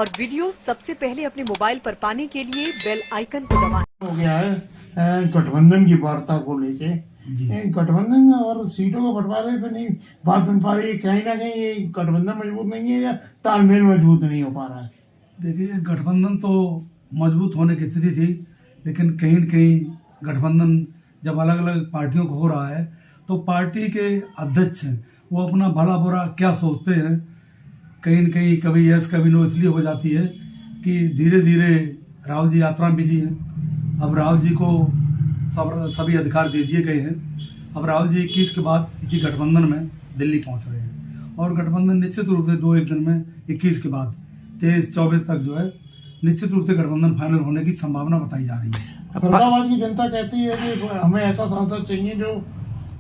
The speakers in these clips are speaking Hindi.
और वीडियो सबसे पहले अपने मोबाइल पर पाने के लिए बेल आइकन को दबाएं। हो गया है गठबंधन की वार्ता को लेके गठबंधन और सीटों का बंटवारे पे नहीं बात बन पा रही है। कहीं ना कहीं ये गठबंधन मजबूत नहीं है या तालमेल मजबूत नहीं हो पा रहा है। देखिए, गठबंधन तो मजबूत होने की स्थिति थी, लेकिन कहीं न कहीं गठबंधन जब अलग अलग पार्टियों को हो रहा है तो पार्टी के अध्यक्ष हैं वो अपना भला बुरा क्या सोचते हैं, कहीं न कहीं कभी यस कभी नो इसलिए हो जाती है कि धीरे धीरे राहुल जी यात्रा में बिजी हैं। अब राहुल जी को सभी अधिकार दे दिए गए हैं। अब राहुल जी 21 के बाद इसी गठबंधन में दिल्ली पहुंच रहे हैं और गठबंधन निश्चित रूप से 2-1 दिन में 21 के बाद 23-24 तक जो है निश्चित रूप से गठबंधन फाइनल होने की संभावना बताई जा रही है। फरुखाबाद की जनता कहती है कि हमें ऐसा सांसद चाहिए जो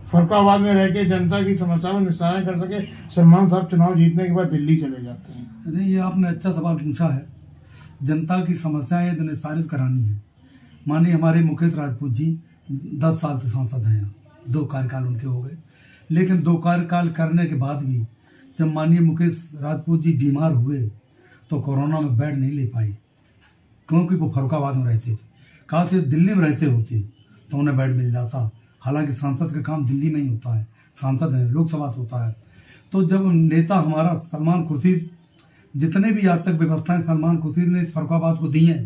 फरुखाबाद में रह के जनता की समस्या में निस्तारण कर सके। सलमान साहब चुनाव जीतने के बाद दिल्ली चले जाते हैं। नहीं, ये आपने अच्छा सवाल पूछा है। जनता की समस्याएं यदि निस्तारित करानी है, मानिए हमारे मुकेश राजपूत जी 10 साल से सांसद हैं, यहाँ 2 कार्यकाल उनके हो गए, लेकिन 2 कार्यकाल करने के बाद भी जब माननीय मुकेश राजपूत जी बीमार हुए तो कोरोना में बेड नहीं ले पाए, क्योंकि वो फरुखाबाद में रहते थे। कहा से दिल्ली में रहते होते तो उन्हें बेड मिल जाता। हालांकि सांसद का काम दिल्ली में ही होता है, सांसद है, लोकसभा से होता है। तो जब नेता हमारा सलमान खुर्शीद, जितने भी आज तक व्यवस्थाएं सलमान खुर्शीद ने फरुखाबाद को दी हैं,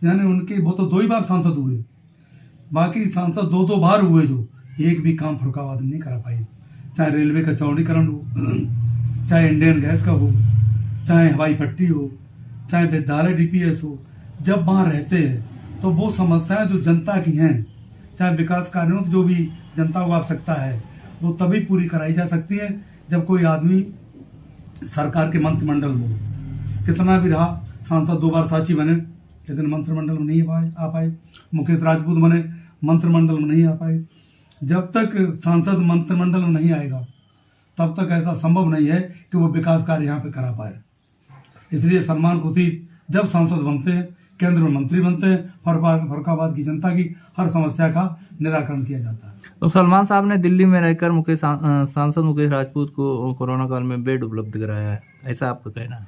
यानी उनके वो तो 2 ही बार सांसद हुए, बाकी सांसद 2 बार हुए जो एक भी काम फरुखाबाद में नहीं करा पाए। चाहे रेलवे का चौड़ीकरण हो, चाहे इंडियन गैस का हो, चाहे हवाई पट्टी हो, चाहे विद्यालय DPS हो, जब वहाँ रहते हैं तो वो समस्याएं जो जनता की हैं, चाहे विकास कार्यों की जो भी जनता को आवश्यकता है, वो तभी पूरी कराई जा सकती है जब कोई आदमी सरकार के मंत्रिमंडल में, कितना भी रहा सांसद 2 बार सांची बने लेकिन मंत्रिमंडल में नहीं आ पाए, मुकेश राजपूत बने मंत्रिमंडल में नहीं आ पाए। जब तक सांसद मंत्रिमंडल में नहीं आएगा तब तक ऐसा संभव नहीं है कि वो विकास कार्य यहाँ पे करा पाए। इसलिए सलमान खुर्शीद जब सांसद बनते हैं, केंद्र में मंत्री बनते हैं, फरुखाबाद की जनता की हर समस्या का निराकरण किया जाता है। तो सलमान साहब ने दिल्ली में रहकर सांसद मुकेश राजपूत को कोरोना काल में बेड उपलब्ध कराया है, ऐसा आपका कहना है?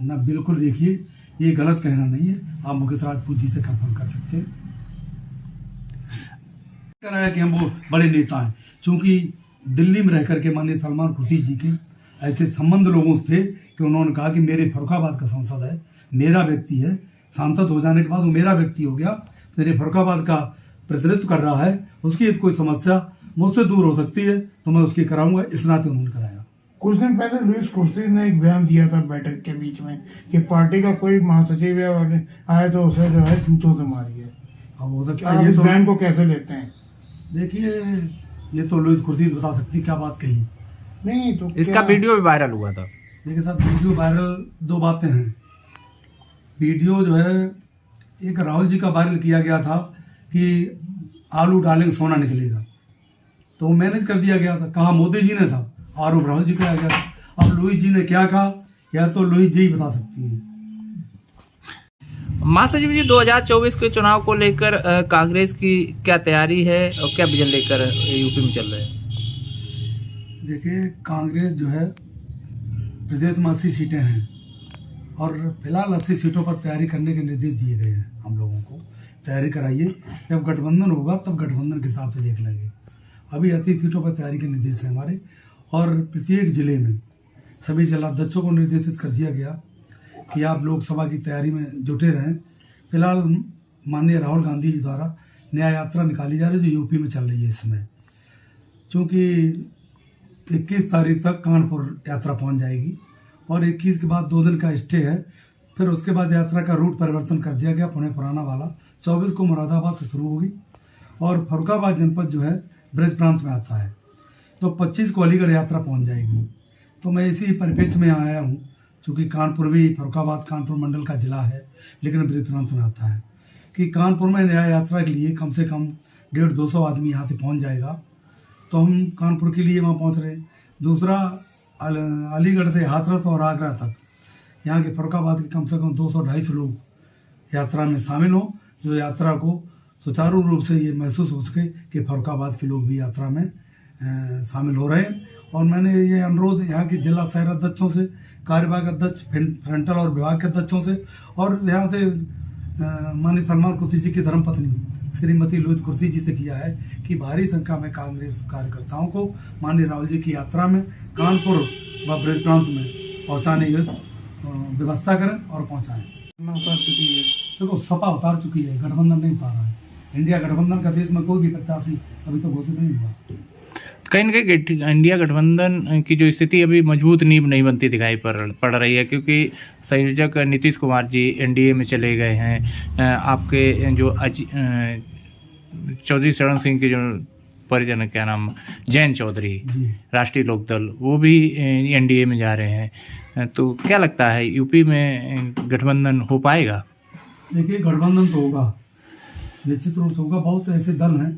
ना, बिल्कुल। देखिए, ये गलत कहना नहीं है, आप मुकेश राजपूत जी से कंफर्म कर सकते हैं। कह रहा है कि हम वो बड़े नेता हैं, क्योंकि दिल्ली में रहकर के माननीय सलमान खुर्शीद जी के ऐसे संबंध लोगों से थे कि उन्होंने कहा कि मेरे फरुखाबाद का सांसद है, मेरा व्यक्ति है, सांसद हो जाने के बाद वो मेरा व्यक्ति हो गया, मेरे फरुखाबाद का प्रतिनिधित्व कर रहा है, उसकी कोई समस्या मुझसे दूर हो सकती है तो मैं उसकी कराऊंगा, इस नाते उन्होंने कराया। कुछ दिन पहले लुईस खुर्शीद ने एक बयान दिया था बैठक के बीच में कि पार्टी का कोई महासचिव या आए तो उसे जो है जूतों से मारिए। अब हो सकता है, ये इस तो बयान को कैसे लेते हैं? देखिए, ये तो लुईस खुर्शीद बता सकती क्या बात कही। नहीं तो इसका वीडियो भी वायरल हुआ था। देखिए साहब, वीडियो वायरल 2 बातें हैं। वीडियो जो है, एक राहुल जी का वायरल किया गया था कि आलू डालेंगे सोना निकलेगा, तो वो मैनेज कर दिया गया था, कहा मोदी जी ने था, आरोप राहुल जी को आ गया था। अब लुईस जी ने क्या कहा, या तो लुईस जी ही बता सकती हैं। महासचिव जी, 2024 के चुनाव को लेकर कांग्रेस की क्या तैयारी है और क्या विजन लेकर यूपी में चल रहे हैं? देखिए, कांग्रेस जो है प्रदेश में 80 सीटें हैं और फिलहाल 80 सीटों पर तैयारी करने के निर्देश दिए गए हैं। हम लोगों को तैयारी कराइए, जब गठबंधन होगा तब गठबंधन के हिसाब से देख लेंगे। अभी 80 सीटों पर तैयारी के निर्देश हैं हमारे, और प्रत्येक जिले में सभी जिलाध्यक्षों को निर्देशित कर दिया गया कि आप लोकसभा की तैयारी में जुटे रहें। फिलहाल माननीय राहुल गांधी जी द्वारा न्याय यात्रा निकाली जा रही है जो यूपी में चल रही है इस समय, चूँकि 21 तारीख तक कानपुर यात्रा पहुंच जाएगी और 21 के बाद 2 दिन का स्टे है। फिर उसके बाद यात्रा का रूट परिवर्तन कर दिया गया, पुणे पुराना वाला 24 को मुरादाबाद से शुरू होगी और फरुखाबाद जनपद जो है ब्रज प्रांत में आता है, तो 25 को अलीगढ़ यात्रा पहुंच जाएगी। तो मैं इसी परिप्रेक्ष्य में आया हूँ, क्योंकि कानपुर भी फरुखाबाद कानपुर मंडल का जिला है लेकिन ब्रज प्रांत में आता है, कि कानपुर में न्याय यात्रा के लिए कम से कम 150-200 आदमी यहाँ से पहुँच जाएगा, तो हम कानपुर के लिए वहाँ पहुँच रहे हैं। दूसरा, अलीगढ़ से हाथरस और आगरा तक यहाँ के फरुखाबाद के कम से कम 200-250 लोग यात्रा में शामिल हों, जो यात्रा को सुचारू रूप से ये महसूस हो सके कि फरुखाबाद के लोग भी यात्रा में शामिल हो रहे हैं। और मैंने ये अनुरोध यहाँ के जिला शहर अध्यक्षों से, कार्यवाहक अध्यक्ष, फ्रंटल और विभाग के अध्यक्षों से, और यहाँ से माननीय सलमान खुर्शी जी की धर्मपत्नी श्रीमती लुईस खुर्शी जी से किया है कि भारी संख्या में कांग्रेस कार्यकर्ताओं को माननीय राहुल जी की यात्रा में कानपुर व ब्रिज प्रांत में पहुंचाने की व्यवस्था करें और पहुंचाएं। उतार चुकी है। देखो, सपा उतार चुकी है, गठबंधन नहीं उतारा है। इंडिया गठबंधन का देश में कोई भी प्रत्याशी अभी तो घोषित नहीं हुआ। कहीं न कहीं इंडिया गठबंधन की जो स्थिति अभी मजबूत नींव नहीं बनती दिखाई पड़ रही है, क्योंकि संयोजक नीतीश कुमार जी एनडीए में चले गए हैं। आपके जो चौधरी चरण सिंह के जो परिजन, क्या नाम, जयंत चौधरी, राष्ट्रीय लोकदल, वो भी एनडीए में जा रहे हैं। तो क्या लगता है यूपी में गठबंधन हो पाएगा? देखिए, गठबंधन तो होगा, निश्चित रूप से होगा। बहुत ऐसे दल हैं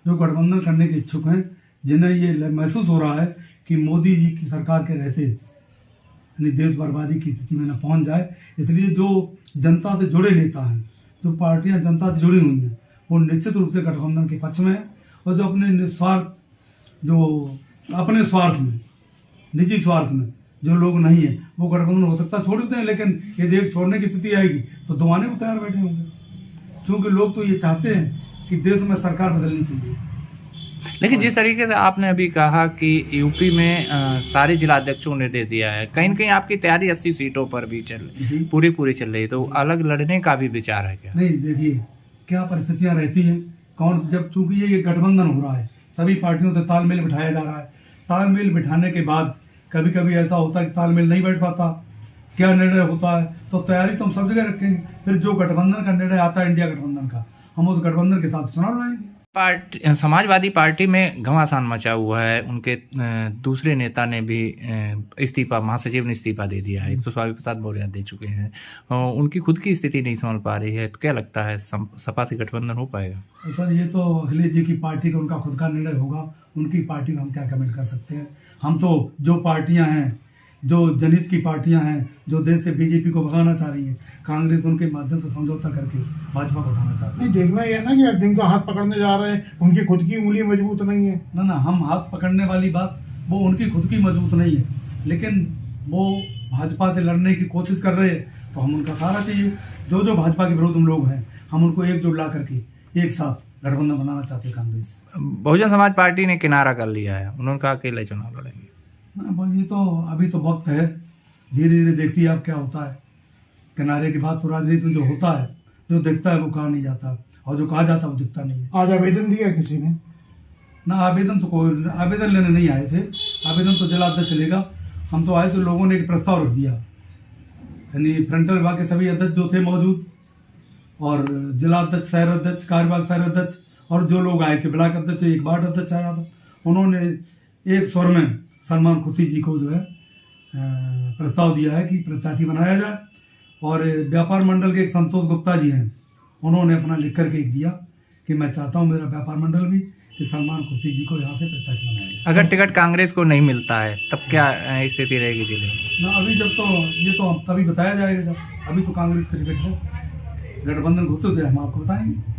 जो गठबंधन करने के इच्छुक हैं, जिन्हें ये महसूस हो रहा है कि मोदी जी की सरकार के रहते यानी देश बर्बादी की स्थिति में न पहुंच जाए। इसलिए जो जनता से जुड़े नेता हैं, जो पार्टियां जनता से जुड़ी हुई हैं, वो निश्चित रूप से गठबंधन के पक्ष में है। और जो अपने स्वार्थ में, निजी स्वार्थ में जो लोग नहीं है, वो गठबंधन हो सकता छोड़ देते हैं, लेकिन यदि एक छोड़ने की स्थिति आएगी तो दो आने को तैयार बैठे होंगे, क्योंकि लोग तो ये चाहते हैं कि देश में सरकार बदलनी चाहिए। लेकिन जिस तरीके से आपने अभी कहा कि यूपी में सारे जिलाध्यक्षों ने दे दिया है, कहीं न कहीं आपकी तैयारी 80 सीटों पर भी पूरी चल रही है, तो अलग लड़ने का भी विचार है क्या? नहीं, देखिए क्या परिस्थितियां रहती हैं, कौन, जब चूंकि ये गठबंधन हो रहा है, सभी पार्टियों से तालमेल बिठाया जा रहा है। तालमेल बिठाने के बाद कभी कभी ऐसा होता है कि तालमेल नहीं बैठ पाता, क्या निर्णय होता है, तो तैयारी तो हम सब जगह रखेंगे। फिर जो गठबंधन का निर्णय आता है, इंडिया गठबंधन का, हम उस गठबंधन के साथ चुनाव लड़ाएंगे। समाजवादी पार्टी में घमासान मचा हुआ है। उनके दूसरे नेता ने भी इस्तीफा, महासचिव ने इस्तीफा दे दिया है। एक तो स्वामी प्रसाद मौर्य दे चुके हैं। उनकी खुद की स्थिति नहीं संभल पा रही है, तो क्या लगता है सपा से गठबंधन हो पाएगा? सर, ये तो अखिलेश जी की पार्टी का, उनका खुद का निर्णय होगा। उनकी पार्टी में हम क्या कमेंट कर सकते हैं? हम तो जो पार्टियां हैं, जो जनहित की पार्टियां हैं, जो देश से बीजेपी को भगाना चाह रही हैं, कांग्रेस उनके माध्यम से समझौता करके भाजपा को उठाना चाहती है। नहीं, देखना यह है ना कि अब जिनका हाथ पकड़ने जा रहे हैं, उनकी खुद की उंगली मजबूत नहीं है। ना, हम हाथ पकड़ने वाली बात, वो उनकी खुद की मजबूत नहीं है, लेकिन वो भाजपा से लड़ने की कोशिश कर रहे हैं, तो हम उनका सहारा चाहिए। जो भाजपा के विरोध लोग हैं, हम उनको एकजुट ला करके एक साथ गठबंधन बनाना चाहते हैं। कांग्रेस, बहुजन समाज पार्टी ने किनारा कर लिया है, उन्होंने कहा अकेले चुनाव लड़ेंगे। ये तो अभी तो वक्त है, धीरे धीरे देखिए आप क्या होता है। किनारे की बात तो राजनीति में जो होता है, जो दिखता है वो कहा नहीं जाता, और जो कहा जाता है वो दिखता नहीं है। आज आवेदन दिया किसी ने? ना, आवेदन तो कोई आवेदन लेने नहीं आए थे। आवेदन तो जिलाध्यक्ष लेगा। हम तो आए तो लोगों ने एक प्रस्ताव रख दिया, यानी फ्रंटल विभाग के सभी अध्यक्ष जो थे मौजूद, और जिलाध्यक्ष, शहर अध्यक्ष, कार्यवाहक शहर अध्यक्ष, और जो लोग आए थे ब्लॉक अध्यक्ष, एक वार्ड अध्यक्ष आया था, उन्होंने एक स्वर में सलमान खुर्शी जी को जो है प्रस्ताव दिया है कि प्रत्याशी बनाया जाए। और व्यापार मंडल के एक संतोष गुप्ता जी हैं, उन्होंने अपना लिख करके एक दिया कि मैं चाहता हूं मेरा व्यापार मंडल भी कि सलमान खुर्शी जी को यहाँ से प्रत्याशी बनाया जाए। अगर टिकट कांग्रेस को नहीं मिलता है तब क्या स्थिति रहेगी जिले में? ना, अभी जब तो ये तो तभी बताया जाएगा, जब अभी तो कांग्रेस का टिकट है, गठबंधन घोषित है, हम आपको बताएंगे।